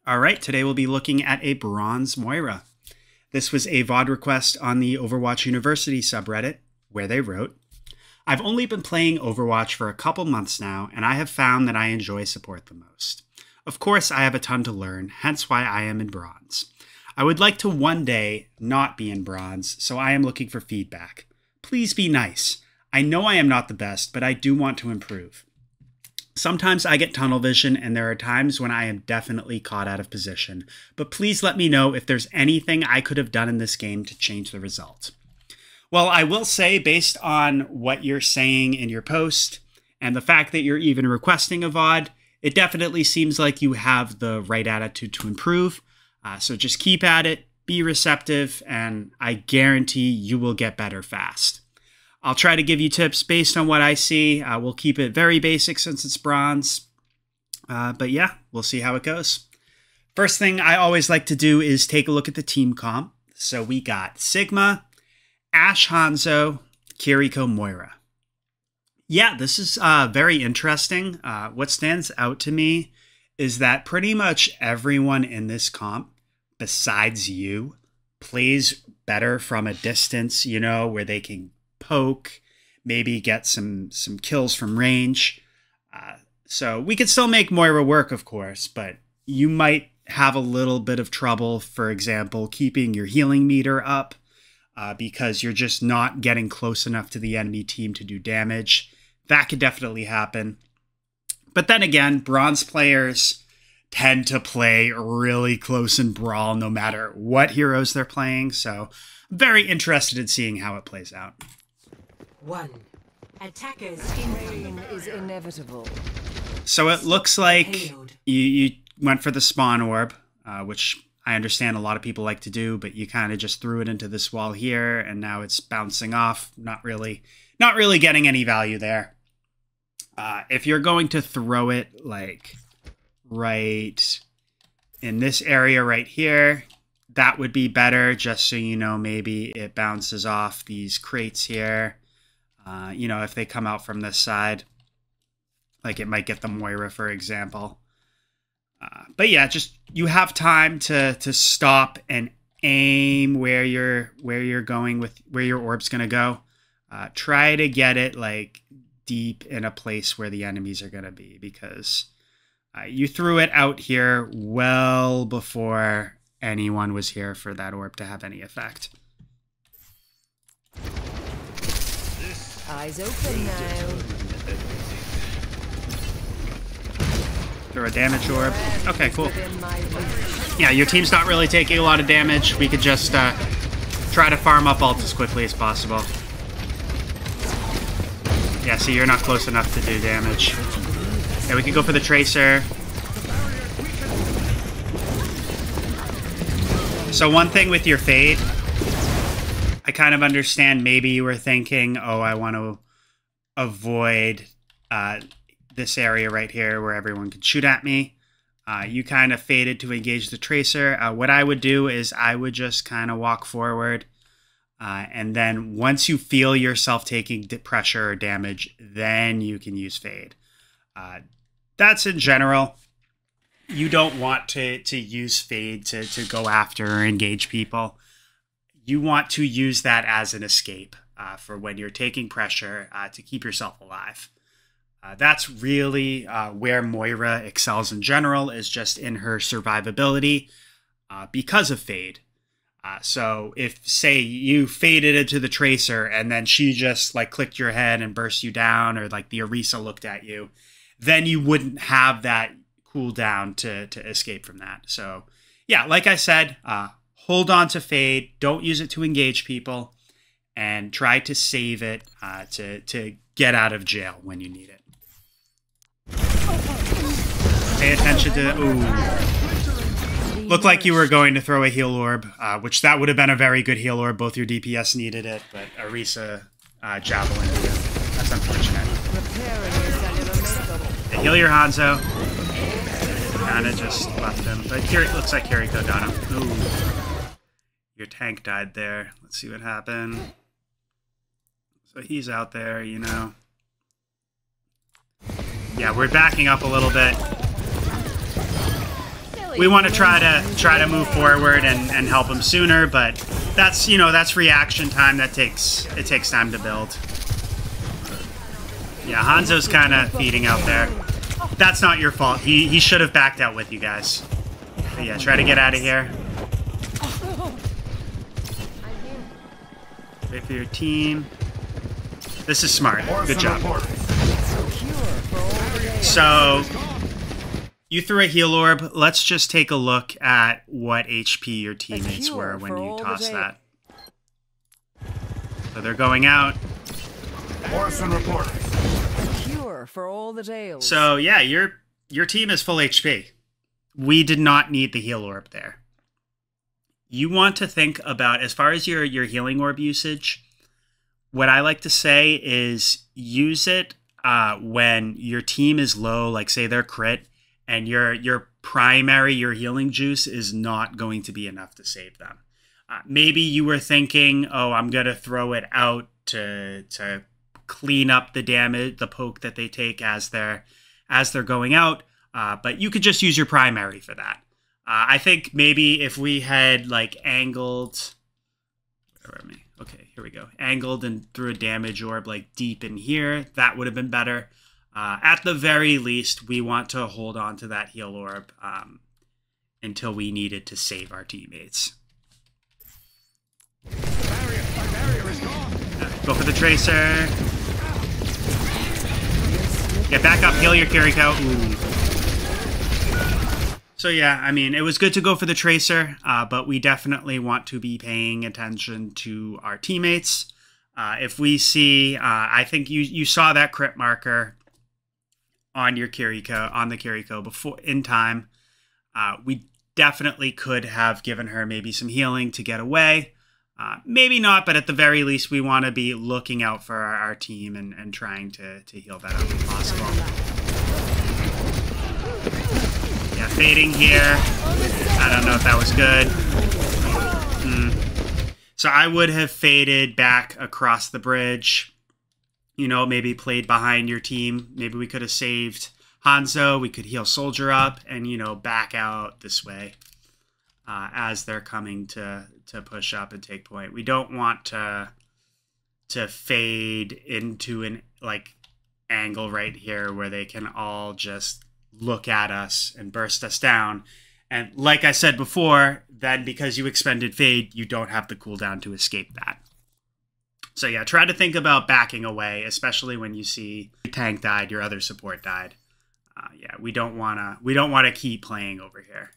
Alright, today we'll be looking at a bronze Moira. This was a VOD request on the Overwatch University subreddit, where they wrote, I've only been playing Overwatch for a couple months now, and I have found that I enjoy support the most. Of course, I have a ton to learn, hence why I am in bronze. I would like to one day not be in bronze, so I am looking for feedback. Please be nice. I know I am not the best, but I do want to improve. Sometimes I get tunnel vision, and there are times when I am definitely caught out of position, but please let me know if there's anything I could have done in this game to change the result. Well, I will say, based on what you're saying in your post, and the fact that you're even requesting a VOD, it definitely seems like you have the right attitude to improve. So just keep at it, be receptive, and I guarantee you will get better fast. I'll try to give you tips based on what I see. We'll keep it very basic since it's bronze. But yeah, we'll see how it goes. First thing I always like to do is take a look at the team comp. So we got Sigma, Ashe Hanzo, Kiriko Moira. Yeah, this is very interesting. What stands out to me is that pretty much everyone in this comp, besides you, plays better from a distance, you know, where they can poke, maybe get some kills from range. So we could still make Moira work, of course, but you might have a little bit of trouble, for example, keeping your healing meter up because you're just not getting close enough to the enemy team to do damage. That could definitely happen. But then again, bronze players tend to play really close in Brawl no matter what heroes they're playing, so I'm very interested in seeing how it plays out. Attackers in is inevitable. So it looks like you went for the spawn orb, which I understand a lot of people like to do, but you kind of just threw it into this wall here, and now it's bouncing off. Not really getting any value there. If you're going to throw it like right in this area right here, that would be better, just so you know maybe it bounces off these crates here. You know, if they come out from this side, like it might get the Moira, for example. But yeah, just you have time to stop and aim where you're going with where your orb's gonna go. Try to get it like deep in a place where the enemies are gonna be, because you threw it out here well before anyone was here for that orb to have any effect. Eyes open now. Throw a damage orb. Okay, cool. Yeah, your team's not really taking a lot of damage. We could just try to farm up ult as quickly as possible. Yeah, see, you're not close enough to do damage. Yeah, we could go for the Tracer. So one thing with your Fade, I kind of understand maybe you were thinking, oh, I want to avoid this area right here where everyone can shoot at me. You kind of faded to engage the Tracer. What I would do is I would just kind of walk forward. And then once you feel yourself taking pressure or damage, then you can use Fade. That's in general. You don't want to use Fade to go after or engage people. You want to use that as an escape for when you're taking pressure to keep yourself alive. That's really where Moira excels in general, is just in her survivability because of Fade. So if, say, you faded into the Tracer and then she just like clicked your head and burst you down, or like the Orisa looked at you, then you wouldn't have that cooldown to escape from that. So yeah, like I said, hold on to Fade, don't use it to engage people, and try to save it to get out of jail when you need it. Pay attention to... Ooh. Looked like you were going to throw a heal orb, which that would have been a very good heal orb. Both your DPS needed it, but Orisa javelin you. That's unfortunate. Yeah, heal your Hanzo. Kind of just left him, but it looks like Kiriko got him. Ooh. Your tank died there. Let's see what happened. So he's out there, you know. Yeah, we're backing up a little bit. we want to try to move forward and help them sooner, but that's, you know, that's reaction time. It takes time to build. Yeah, Hanzo's kind of feeding out there. That's not your fault. He should have backed out with you guys. But yeah, try to get out of here. Wait for your team. This is smart. Good job. So, you threw a heal orb. Let's just take a look at what HP your teammates were when you tossed that. So they're going out. For all the tales. So yeah, your team is full HP. We did not need the heal orb there. You want to think about, as far as your healing orb usage, what I like to say is use it when your team is low, like say they're crit, and your healing juice is not going to be enough to save them. Maybe you were thinking, oh, I'm gonna throw it out to clean up the damage, the poke that they take as they're going out, but you could just use your primary for that. I think maybe if we had like angled, okay, here we go, angled and threw a damage orb like deep in here, that would have been better. At the very least, we want to hold on to that heal orb until we need it to save our teammates. Go for the tracer. Get back up, heal your Kiriko. Ooh. So yeah, I mean, it was good to go for the tracer, but we definitely want to be paying attention to our teammates. If we see, I think you saw that crit marker on your Kiriko, on the Kiriko before in time. We definitely could have given her maybe some healing to get away. Maybe not, but at the very least, we want to be looking out for our team and trying to heal that up if possible. Yeah, fading here. I don't know if that was good. So I would have faded back across the bridge. You know, maybe played behind your team. Maybe we could have saved Hanzo. We could heal Soldier up and, you know, back out this way. As they're coming to push up and take point. We don't want to fade into an like angle right here where they can all just look at us and burst us down. And like I said before, then because you expended fade, you don't have the cooldown to escape that. So yeah, try to think about backing away, especially when you see your tank died, your other support died. Yeah, we don't wanna keep playing over here.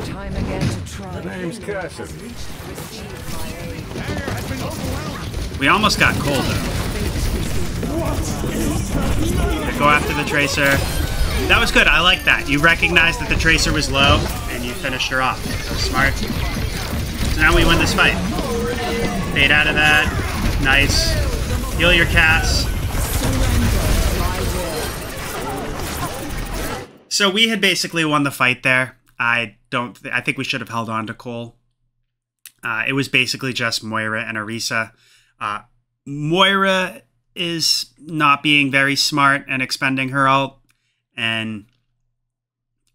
Time again to try. The name's Cassie. We almost got cold though. Go after the tracer. That was good. I like that. You recognized that the tracer was low and you finished her off. That was smart. So now we win this fight. Fade out of that. Nice. Heal your cats. So we had basically won the fight there. I think we should have held on to Cole. It was basically just Moira and Orisa. Moira is not being very smart and expending her ult, and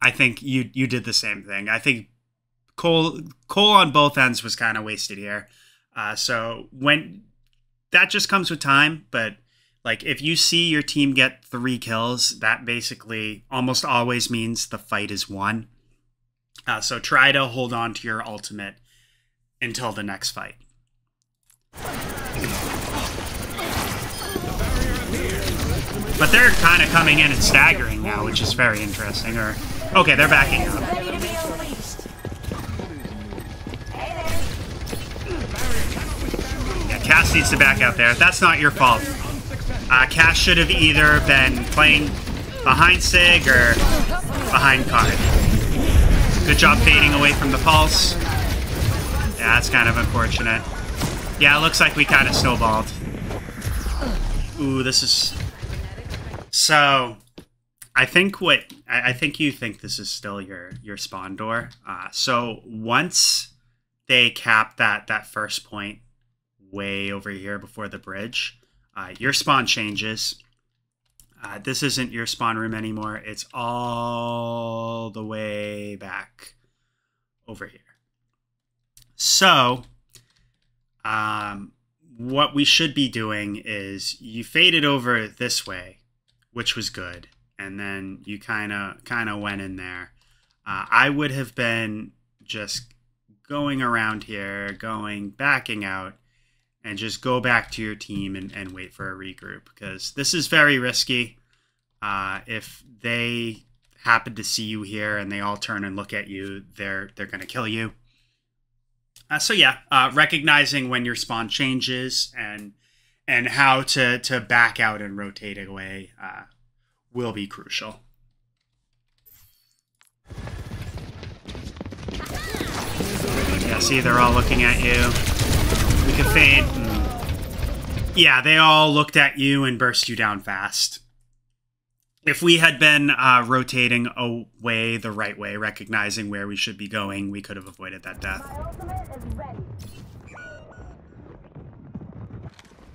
I think you did the same thing. I think Cole on both ends was kind of wasted here. So when that just comes with time, but like if you see your team get 3 kills, that basically almost always means the fight is won. So try to hold on to your ultimate until the next fight. But they're kind of coming in and staggering now, which is very interesting. Or okay, they're backing up. Yeah, Cass needs to back out there. That's not your fault. Cass should have either been playing behind Sig or behind Card. Good job fading away from the pulse. Yeah, that's kind of unfortunate. Yeah, it looks like we kind of snowballed. Ooh, this is... So, I think you think this is still your spawn door. So, once they cap that first point way over here before the bridge, your spawn changes. This isn't your spawn room anymore. It's all the way back over here. So, what we should be doing is you faded over this way, which was good, and then you kind of went in there. I would have been just going around here, backing out, and just go back to your team and wait for a regroup, because this is very risky. If they happen to see you here and they all turn and look at you, they're going to kill you. So yeah, recognizing when your spawn changes and how to back out and rotate away will be crucial. Yeah, see, they're all looking at you. We can fade. Yeah, they all looked at you and burst you down fast. If we had been rotating away the right way, recognizing where we should be going, we could have avoided that death.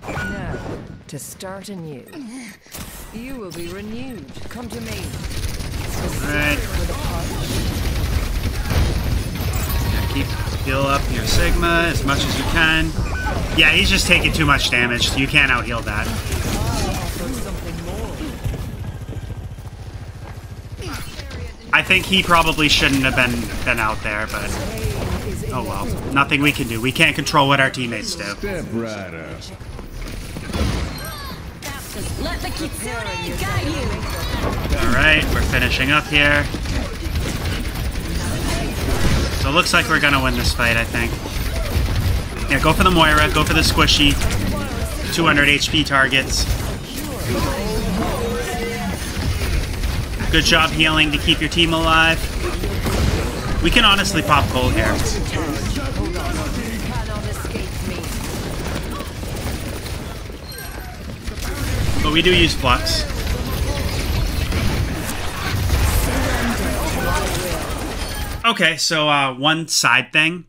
Now, to start anew. You will be renewed. Come to me. Alright. Keep heal up your Sigma as much as you can. Yeah, he's just taking too much damage. You can't out-heal that. I think he probably shouldn't have been out there, but oh well. Nothing we can do. We can't control what our teammates do. Step right up. Let the Kitsune guide you. Alright, we're finishing up here. So it looks like we're gonna win this fight, I think. Yeah, go for the Moira, go for the squishy. 200 HP targets. Good job healing to keep your team alive. We can honestly pop cold here. But we do use Flux. Okay, so one side thing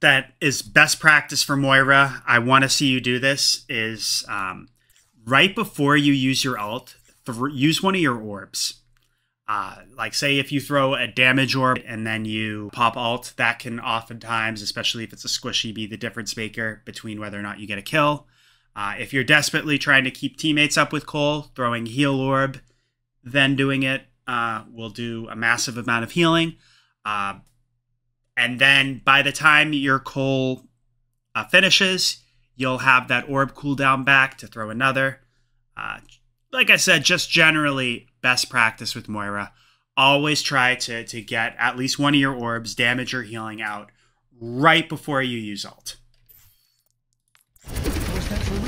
that is best practice for Moira, I want to see you do this, is right before you use your ult, use one of your orbs. Like say if you throw a damage orb and then you pop ult, that can oftentimes, especially if it's a squishy, be the difference maker between whether or not you get a kill. If you're desperately trying to keep teammates up with Cole, throwing heal orb, then doing it will do a massive amount of healing. And then by the time your Cole finishes, you'll have that orb cooldown back to throw another. Like I said, just generally best practice with Moira. Always try to get at least one of your orbs, damage or healing out, right before you use ult.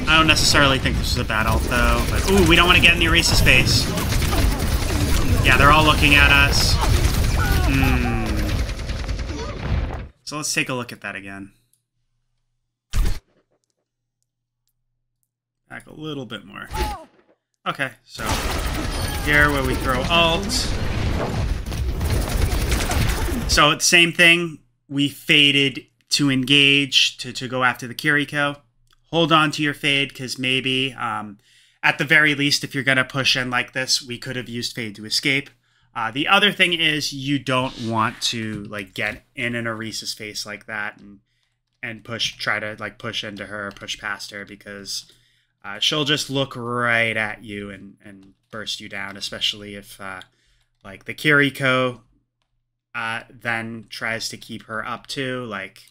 I don't necessarily think this is a bad ult, though. But, ooh, we don't want to get in the Erase's face. Yeah, they're all looking at us. So let's take a look at that again. Back a little bit more. Okay, so here where we throw ult. So it's the same thing. We faded to engage to go after the Kiriko. Hold on to your fade, because maybe, at the very least, if you're going to push in like this, we could have used fade to escape. The other thing is you don't want to like get in an Arisa's face like that and try to like push into her, push past her, because she'll just look right at you and burst you down, especially if like the Kiriko then tries to keep her up too, like,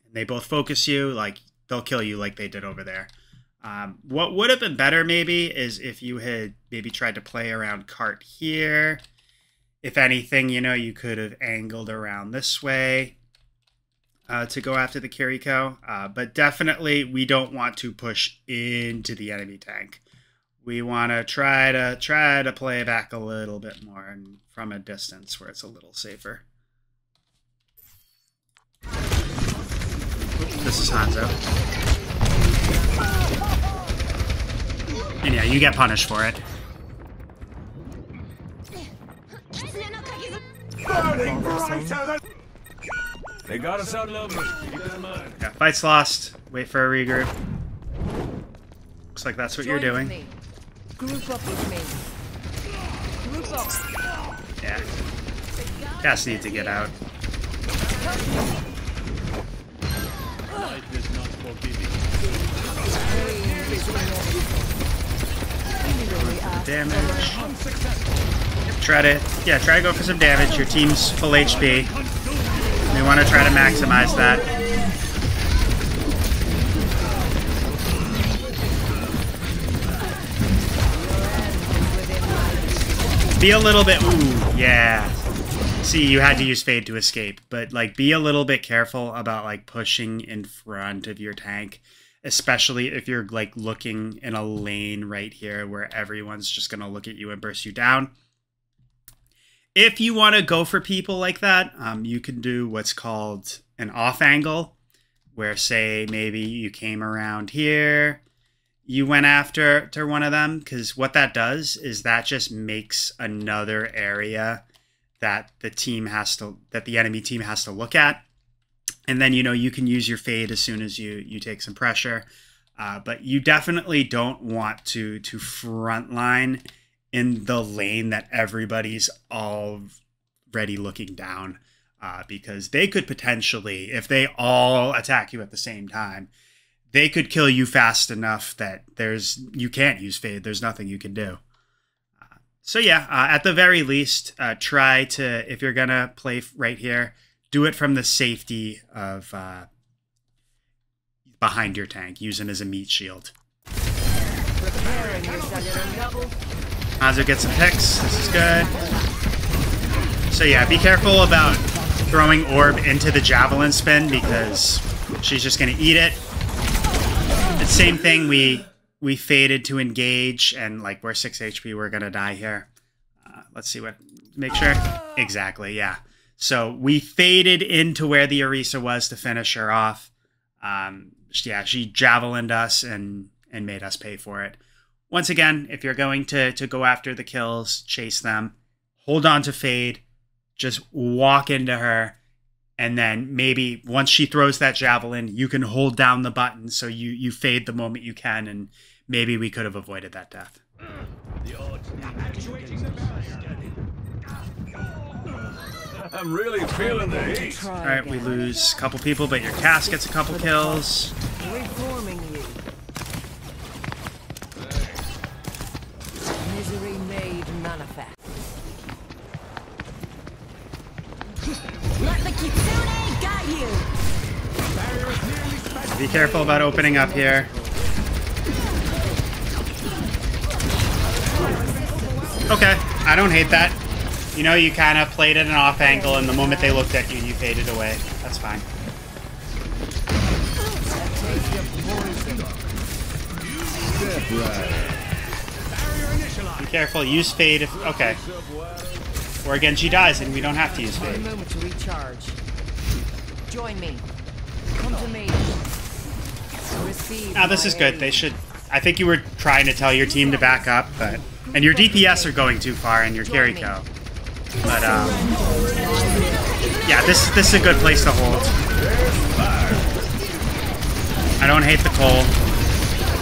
and they both focus you, like, they'll kill you like they did over there. What would have been better maybe is if you had maybe tried to play around cart here. If anything, you know, you could have angled around this way to go after the Kiriko. But definitely we don't want to push into the enemy tank. We want to try to play back a little bit more and from a distance where it's a little safer. This is Hanzo. And yeah, you get punished for it. They got us outnumbered. Keep that in mind. Yeah, fight's lost. Wait for a regroup. Looks like that's what you're doing. Group up with me. Group up. Yeah. Cass needs to get out. Life is not forgiving. Damage. Try to go for some damage. Your team's full HP. We want to try to maximize that. Be a little bit, ooh, yeah. See, you had to use Fade to escape, but like be a little bit careful about like pushing in front of your tank, especially if you're like looking in a lane right here where everyone's just going to look at you and burst you down. If you want to go for people like that, you can do what's called an off angle, where say maybe you came around here, you went after one of them, because what that does is that just makes another area that the enemy team has to look at. And then, you know, you can use your Fade as soon as you take some pressure. But you definitely don't want to frontline in the lane that everybody's already looking down. Because they could potentially, if they all attack you at the same time, they could kill you fast enough that you can't use Fade. There's nothing you can do. So yeah, at the very least, try to, if you're going to play right here, do it from the safety of behind your tank. Use it as a meat shield. Hanzo gets some picks. This is good. So yeah, be careful about throwing Orb into the Javelin spin because she's just going to eat it. The same thing, we faded to engage, and like we're 6 HP, we're gonna die here. Let's see what, make sure. Exactly, yeah. So we faded into where the Orisa was to finish her off. Yeah, she javelined us and made us pay for it. Once again, if you're going to go after the kills, chase them, hold on to Fade, just walk into her. And then maybe once she throws that javelin, you can hold down the button so you fade the moment you can, and maybe we could have avoided that death. I'm really feeling the heat. All right, we lose a couple people, but your Cass gets a couple kills. Reforming you. Misery made manifest. Let the Kitsune got you. Be careful about opening up here. Okay, I don't hate that. You know, you kind of played at an off angle, and the moment they looked at you, you faded away. That's fine. Be careful, use Fade if... Okay. Or again, she dies, and we don't have to use Fade. A moment to recharge. Join me. Come to me. Receive. Now, this is good. They should... I think you were trying to tell your team to back up, but... And your DPS are going too far, and your Kiriko. But, yeah, this is a good place to hold. I don't hate the Cole.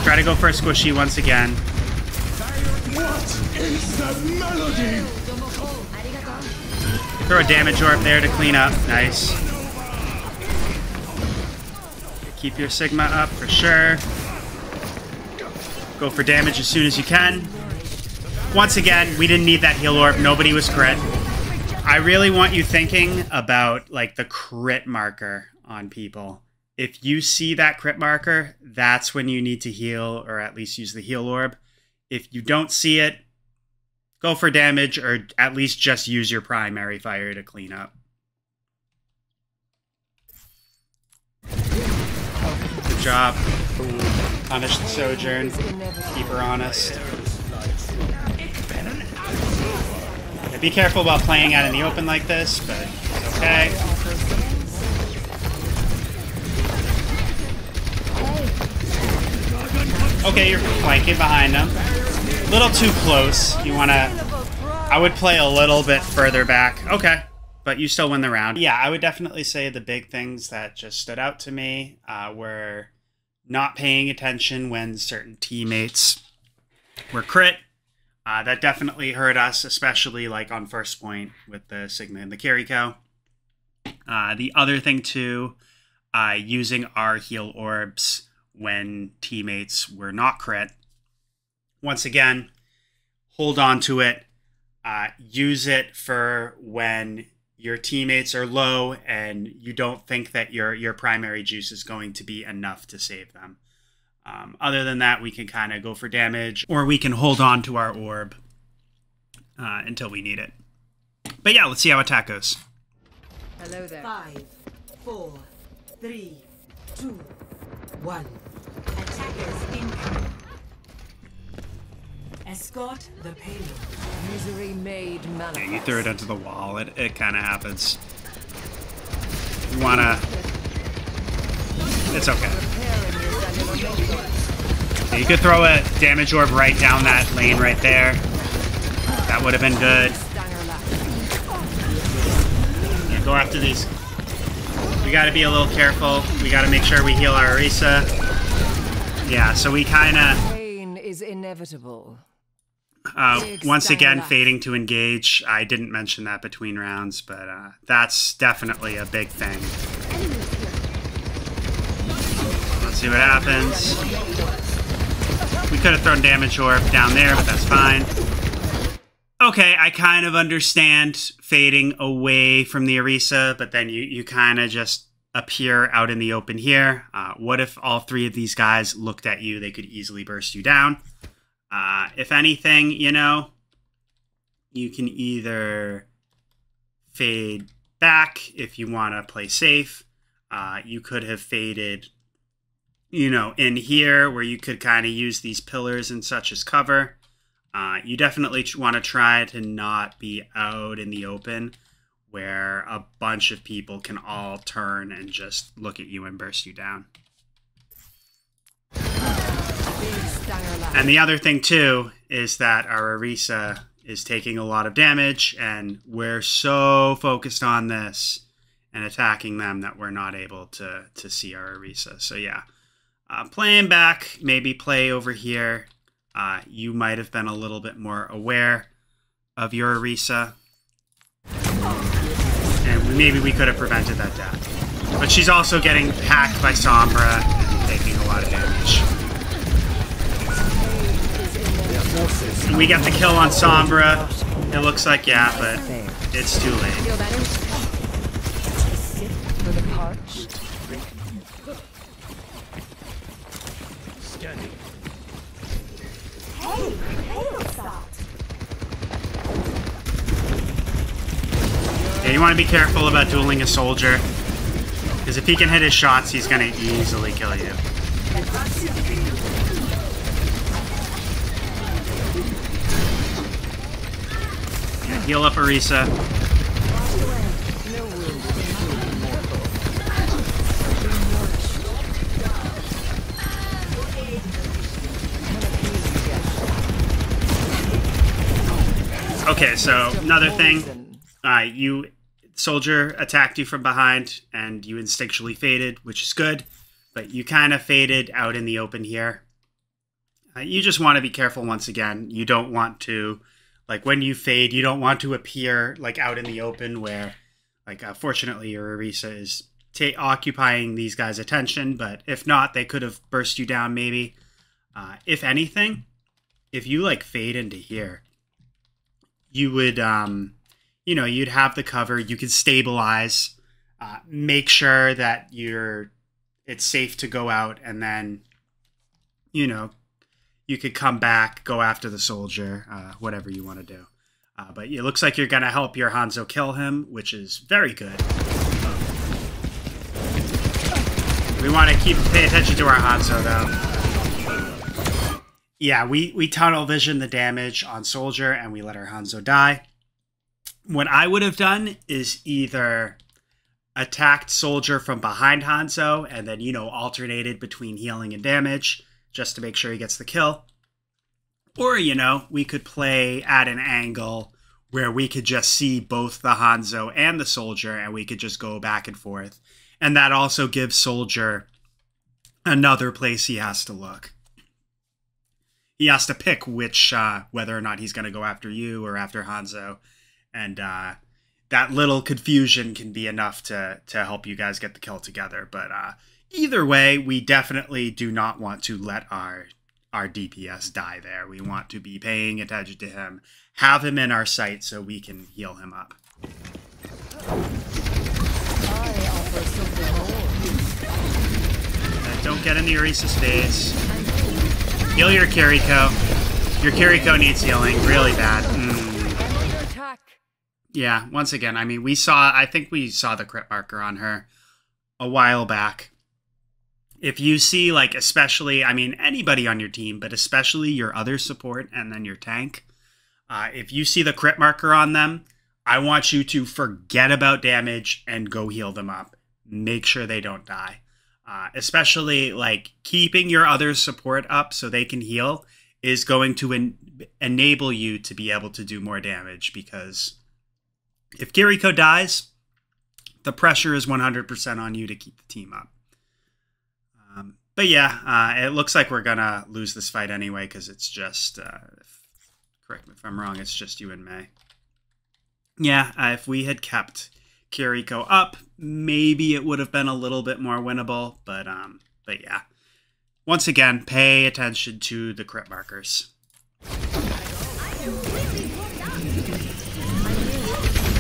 Try to go for a squishy once again. What is that melody? Throw a damage orb there to clean up. Nice. Keep your Sigma up for sure. Go for damage as soon as you can. Once again, we didn't need that heal orb. Nobody was crit. I really want you thinking about like the crit marker on people. If you see that crit marker, that's when you need to heal or at least use the heal orb. If you don't see it, go for damage or at least just use your primary fire to clean up. Good job. Punish the Sojourn. Keep her honest. Be careful about playing out in the open like this, but it's okay. Okay, you're flanking behind them. A little too close. You want to... I would play a little bit further back. Okay, but you still win the round. Yeah, I would definitely say the big things that just stood out to me were not paying attention when certain teammates were crit, That definitely hurt us, especially like on first point with the Sigma and the Kiriko. The other thing too, using our heal orbs when teammates were not crit. Once again, hold on to it. Use it for when your teammates are low and you don't think that your primary juice is going to be enough to save them. Other than that, we can kind of go for damage, or we can hold on to our orb until we need it. But yeah, let's see how attack goes. Hello there. 5, 4, 3, 2, 1. Attackers incoming. Escort the payload. Misery made manifest. Yeah, you threw it into the wall. It kind of happens. You wanna... It's okay. Yeah, you could throw a damage orb right down that lane right there. That would have been good. Yeah, go after these. We gotta be a little careful. We gotta make sure we heal our Orisa. Yeah, so we kinda... Pain is inevitable. Once again, fading to engage. I didn't mention that between rounds, but that's definitely a big thing. Let's see what happens. We could have thrown damage orb down there, but that's fine. Okay, I kind of understand fading away from the Orisa, but then you kind of just appear out in the open here. What if all three of these guys looked at you? They could easily burst you down. If anything, you know, you can either fade back if you want to play safe. You could have faded, you know, in here where you could kind of use these pillars and such as cover. You definitely want to try to not be out in the open where a bunch of people can all turn and just look at you and burst you down. And the other thing, too, is that our Orisa is taking a lot of damage, and we're so focused on this and attacking them that we're not able to see our Orisa. So, yeah, playing back, maybe play over here. You might have been a little bit more aware of your Orisa, and maybe we could have prevented that death. But she's also getting hacked by Sombra and taking a lot of damage. We got the kill on Sombra. It looks like, yeah, but it's too late. Feel better? Sit for the parched. Scanning. Yeah, you want to be careful about dueling a soldier, because if he can hit his shots, he's going to easily kill you. Yeah, heal up Orisa. Okay, so another thing, soldier attacked you from behind and you instinctually faded, which is good, but you kind of faded out in the open here. You just want to be careful once again. You don't want to, like when you fade, you don't want to appear like out in the open where, like fortunately your Orisa is occupying these guys' attention, but if not, they could have burst you down maybe. If anything, if you like fade into here, you would, you know, you'd have the cover. You could stabilize, make sure that it's safe to go out, and then, you know, you could come back, go after the soldier, whatever you want to do. But it looks like you're going to help your Hanzo kill him, which is very good. We want to pay attention to our Hanzo, though. Yeah, we tunnel vision the damage on soldier and we let our Hanzo die. What I would have done is either attacked soldier from behind Hanzo and then, you know, alternated between healing and damage just to make sure he gets the kill. Or, you know, we could play at an angle where we could just see both the Hanzo and the soldier and we could just go back and forth. And that also gives soldier another place he has to look. he has to pick which whether or not he's going to go after you or after Hanzo, and that little confusion can be enough to help you guys get the kill together. But either way, we definitely do not want to let our DPS die there. We want to be paying attention to him, have him in our sight so we can heal him up. Don't get in the Orisa's face. Heal your Kiriko. Your Kiriko needs healing really bad. Yeah, once again, I mean, I think we saw the crit marker on her a while back. If you see, like, especially, I mean, anybody on your team, but especially your other support and then your tank, if you see the crit marker on them, I want you to forget about damage and go heal them up. Make sure they don't die. Especially, like, keeping your other support up so they can heal is going to enable you to be able to do more damage, because if Kiriko dies, the pressure is 100% on you to keep the team up. But yeah, it looks like we're going to lose this fight anyway, because it's just, correct me if I'm wrong, it's just you and Mei. Yeah, if we had kept Kiriko up, maybe it would have been a little bit more winnable, but yeah. Once again, pay attention to the crit markers.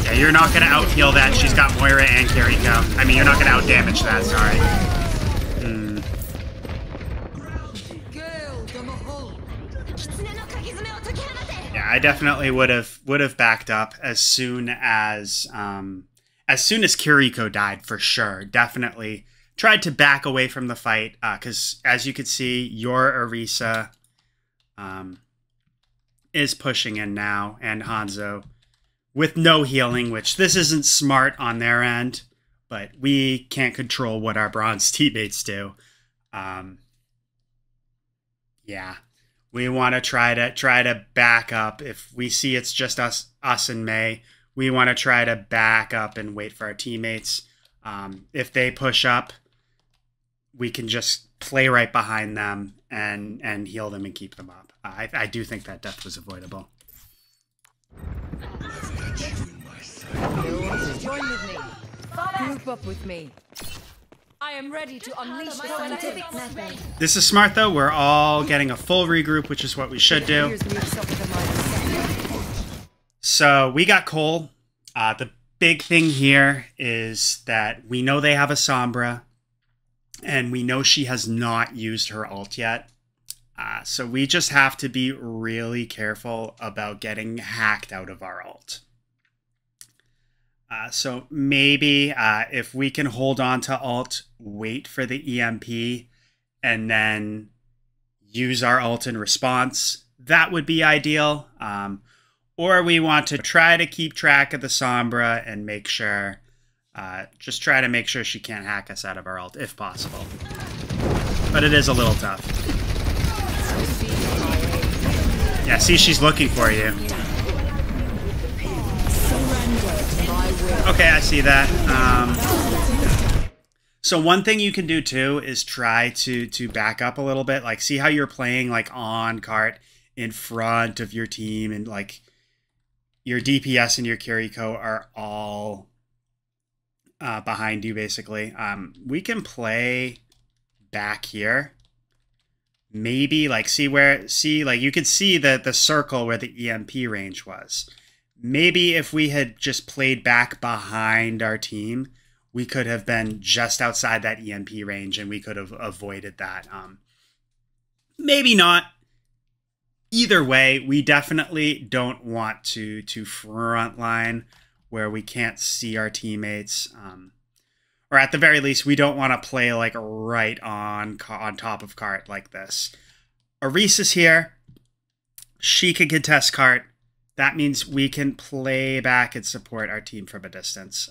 Yeah, you're not going to out-heal that. She's got Moira and Kiriko. I mean, you're not going to out-damage that, sorry. Yeah, I definitely would have backed up as soon as Kiriko died, for sure. Definitely tried to back away from the fight, because as you can see, your Orisa is pushing in now, and Hanzo with no healing, which this isn't smart on their end, but we can't control what our bronze teammates do. Yeah, we want to try to back up. If we see it's just us and Mei, we want to try to back up and wait for our teammates. If they push up, we can just play right behind them and heal them and keep them up. I do think that death was avoidable. Join with me. Group up with me. I am ready to unleash the scientific method. This is smart, though. We're all getting a full regroup, which is what we should do. So we got Cole. The big thing here is that we know they have a Sombra, and we know she has not used her ult yet. So we just have to be really careful about getting hacked out of our ult. So maybe if we can hold on to ult, wait for the EMP, and then use our ult in response, that would be ideal. Or we want to try to keep track of the Sombra and make sure, just try to make sure she can't hack us out of our ult, if possible. But it is a little tough. Yeah, see, she's looking for you. Okay, I see that. So one thing you can do too is try to back up a little bit. Like, see how you're playing like on cart in front of your team, and like your DPS and your Kiriko are all behind you, basically. We can play back here. Maybe like see like you could see the circle where the EMP range was. Maybe if we had just played back behind our team, we could have been just outside that EMP range and we could have avoided that. Maybe not. Either way, we definitely don't want to frontline where we can't see our teammates. Or at the very least, we don't want to play like right on top of cart like this. Orisa's here. She can contest cart. That means we can play back and support our team from a distance.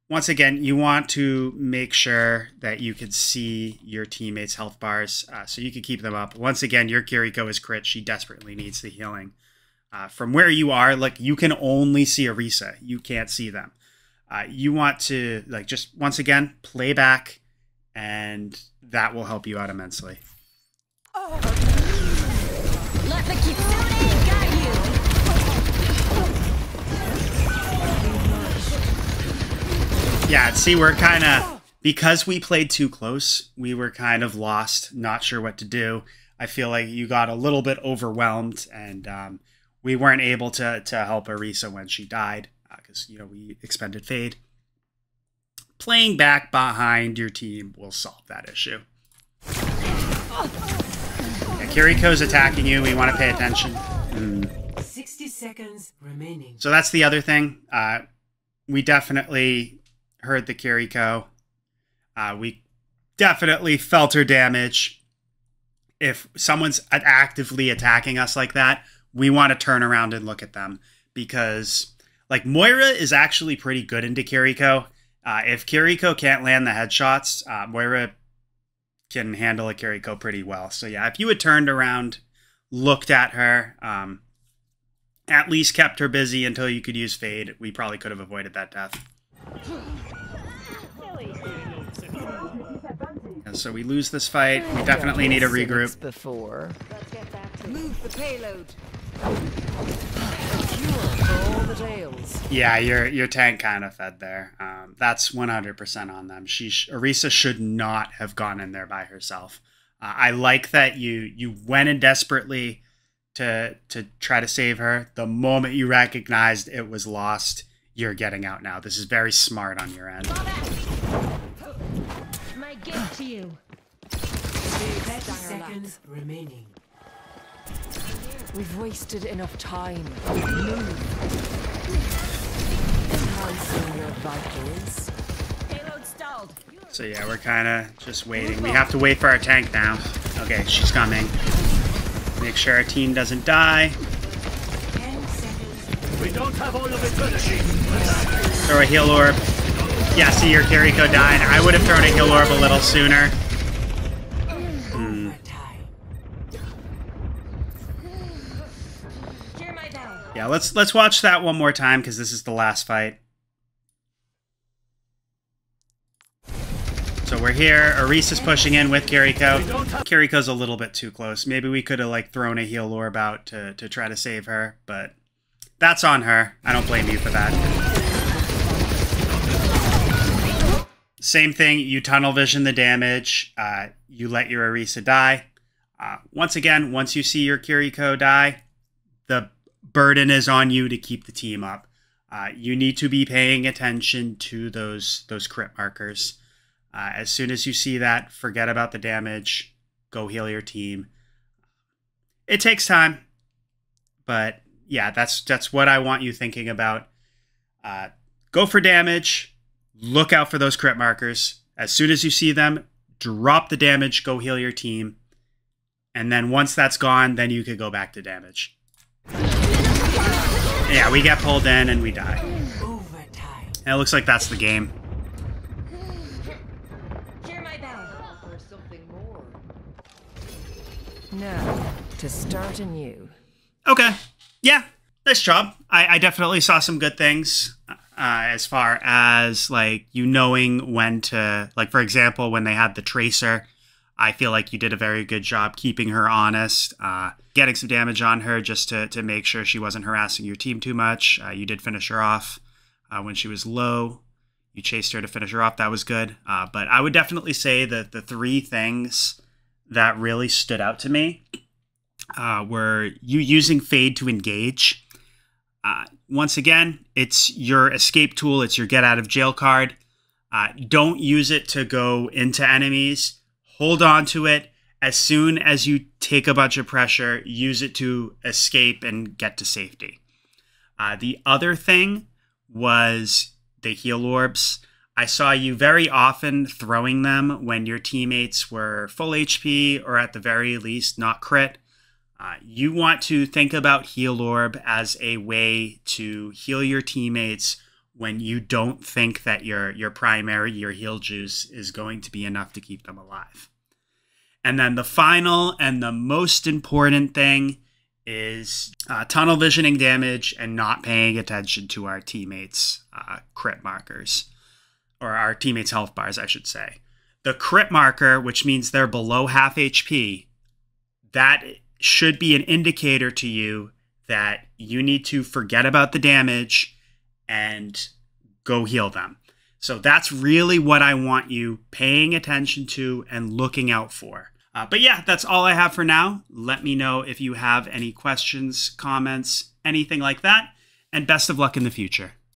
Once again, you want to make sure that you can see your teammates' health bars so you can keep them up. Once again, your Kiriko is crit. She desperately needs the healing. From where you are, like, you can only see Orisa. You can't see them. You want to, like, just, once again, play back, and that will help you out immensely. the kitsune got you. Yeah, see, we're kind of, because we played too close, we were kind of lost, not sure what to do. I feel like you got a little bit overwhelmed, and we weren't able to help Orisa when she died, because, you know, we expended Fade. Playing back behind your team will solve that issue. Yeah, Kiriko's attacking you. We want to pay attention. 60 seconds remaining. So that's the other thing. We definitely heard the Kiriko. We definitely felt her damage. If someone's actively attacking us like that, we want to turn around and look at them. Because, like, Moira is actually pretty good into Kiriko. If Kiriko can't land the headshots, Moira can handle a Kiriko pretty well. So yeah, if you had turned around, looked at her, at least kept her busy until you could use Fade, we probably could have avoided that death. And so we lose this fight. We definitely need a regroup. Before. Move the payload. For all the tails. Yeah, your tank kind of fed there. That's 100% on them. Orisa should not have gone in there by herself. I like that you went in desperately to try to save her. The moment you recognized it was lost, you're getting out now. This is very smart on your end. My gift to you. 30 seconds remaining. We've wasted enough time. Move. Enhancing your vitals. Payload stalled. So yeah, we're kind of just waiting. We have to wait for our tank now. Okay, she's coming. Make sure our team doesn't die. 10 seconds. We don't have all of eternity. Throw a heal orb. Yeah, see, your Kiriko died. I would have thrown a heal orb a little sooner. Hear my bell. Yeah, let's watch that one more time because this is the last fight. So we're here. Orisa's pushing in with Kiriko. Kiriko's a little bit too close. Maybe we could have like thrown a heal orb out to try to save her, but that's on her. I don't blame you for that. Same thing. You tunnel vision the damage. You let your Orisa die. Once again, once you see your Kiriko die, the burden is on you to keep the team up. You need to be paying attention to those crit markers. As soon as you see that, forget about the damage. Go heal your team. It takes time, but yeah, that's what I want you thinking about. Go for damage. Look out for those crit markers. As soon as you see them, drop the damage. Go heal your team, and then once that's gone, then you could go back to damage. Yeah, we get pulled in and we die. Overtime. And it looks like that's the game. Hear my bell. Or something more. Now, to start anew. Okay. Yeah, nice job. I definitely saw some good things as far as, like, you knowing when to, like, for example, when they had the Tracer, I feel like you did a very good job keeping her honest, getting some damage on her just to make sure she wasn't harassing your team too much. You did finish her off when she was low. You chased her to finish her off. That was good. But I would definitely say that the three things that really stood out to me were you using Fade to engage. Once again, it's your escape tool. It's your get out of jail card. Don't use it to go into enemies. Hold on to it. As soon as you take a bunch of pressure, use it to escape and get to safety. The other thing was the heal orbs. I saw you very often throwing them when your teammates were full HP or at the very least not crit. You want to think about heal orb as a way to heal your teammates when you don't think that your heal juice is going to be enough to keep them alive. And then the final and the most important thing is tunnel visioning damage and not paying attention to our teammates' crit markers, or our teammates' health bars, I should say. The crit marker, which means they're below half HP, that should be an indicator to you that you need to forget about the damage and go heal them. So that's really what I want you paying attention to and looking out for. But yeah, that's all I have for now. Let me know if you have any questions, comments, anything like that. And best of luck in the future.